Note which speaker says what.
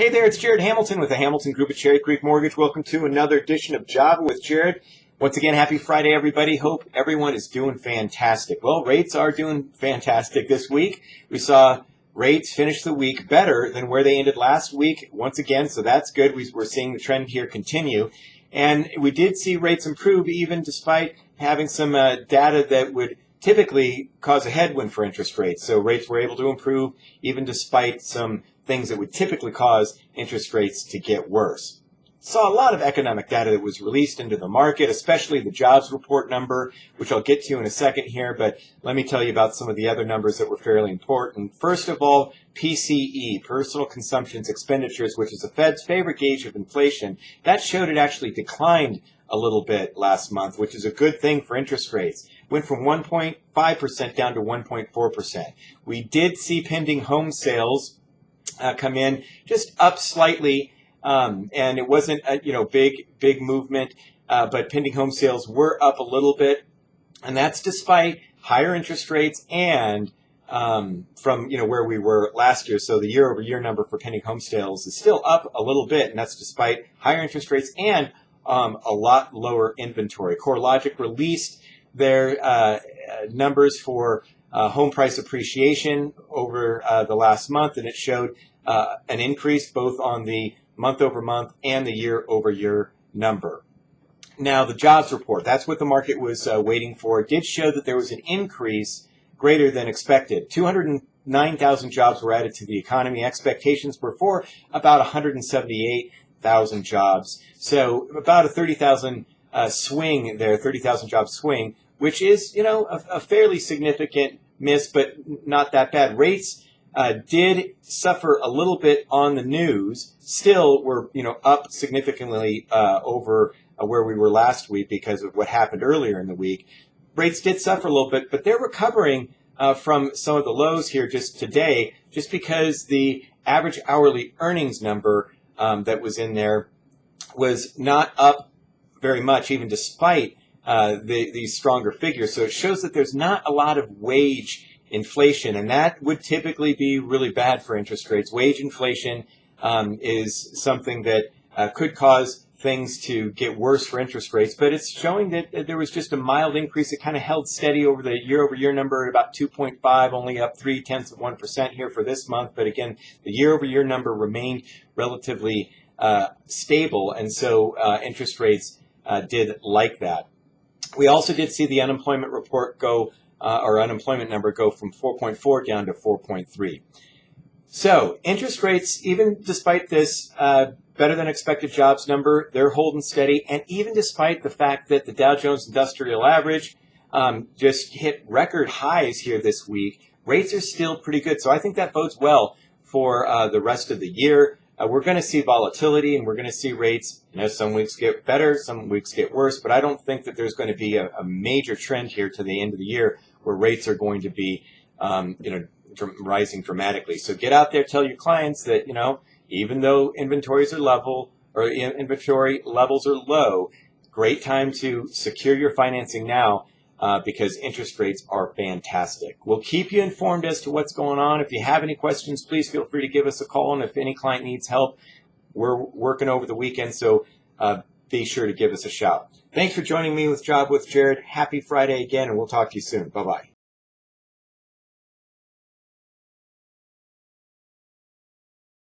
Speaker 1: Hey there, it's Jared Hamilton with the Hamilton Group at Cherry Creek Mortgage. Welcome to another edition of Java with Jared. Once again, happy Friday, everybody. Hope everyone is doing fantastic. Well, rates are doing fantastic this week. We saw rates finish the week better than where they ended last week once again, so that's good. We're seeing the trend here continue. And we did see rates improve even despite having some data that would typically cause a headwind for interest rates. So rates were able to improve even despite some things that would typically cause interest rates to get worse. Saw a lot of economic data that was released into the market, especially the jobs report number, which I'll get to in a second here, but let me tell you about some of the other numbers that were fairly important. First of all, PCE, Personal Consumption Expenditures, which is the Fed's favorite gauge of inflation. That showed it actually declined a little bit last month, which is a good thing for interest rates. Went from 1.5% down to 1.4%. We did see pending home sales come in just up slightly, and it wasn't a big movement, but pending home sales were up a little bit, and that's despite higher interest rates and from where we were last year. So the year-over-year number for pending home sales is still up a little bit, and that's despite higher interest rates and a lot lower inventory. CoreLogic released their numbers for home price appreciation over the last month, and it showed an increase both on the month-over-month and the year-over-year number. Now, the jobs report, that's what the market was waiting for, did show that there was an increase greater than expected. 209,000 jobs were added to the economy. Expectations were for about 178,000 jobs. So about a 30,000 swing there, 30,000 job swing, which is, a fairly significant miss, but not that bad. Rates did suffer a little bit on the news. Still, we're up significantly over where we were last week because of what happened earlier in the week. Rates did suffer a little bit, but they're recovering from some of the lows here just today, just because the average hourly earnings number that was in there was not up very much, even despite these stronger figures. So it shows that there's not a lot of wage inflation, and that would typically be really bad for interest rates. Wage inflation is something that could cause things to get worse for interest rates, but it's showing that there was just a mild increase. It kind of held steady over the year-over-year number at about 2.5, only up 0.3% here for this month. But again, the year-over-year number remained relatively stable, and so interest rates did like that. We also did see the unemployment report unemployment number go from 4.4 down to 4.3. So interest rates, even despite this better than expected jobs number, they're holding steady. And even despite the fact that the Dow Jones Industrial Average just hit record highs here this week, rates are still pretty good. So I think that bodes well for the rest of the year. We're going to see volatility, and we're going to see rates, some weeks get better, some weeks get worse, but I don't think that there's going to be a major trend here to the end of the year where rates are going to be, rising dramatically. So get out there, tell your clients that, even though inventories are level or inventory levels are low, great time to secure your financing now because interest rates are fantastic. We'll keep you informed as to what's going on. If you have any questions, please feel free to give us a call. And if any client needs help, we're working over the weekend, so be sure to give us a shout. Thanks for joining me with Job with Jared. Happy Friday again, and we'll talk to you soon. Bye-bye.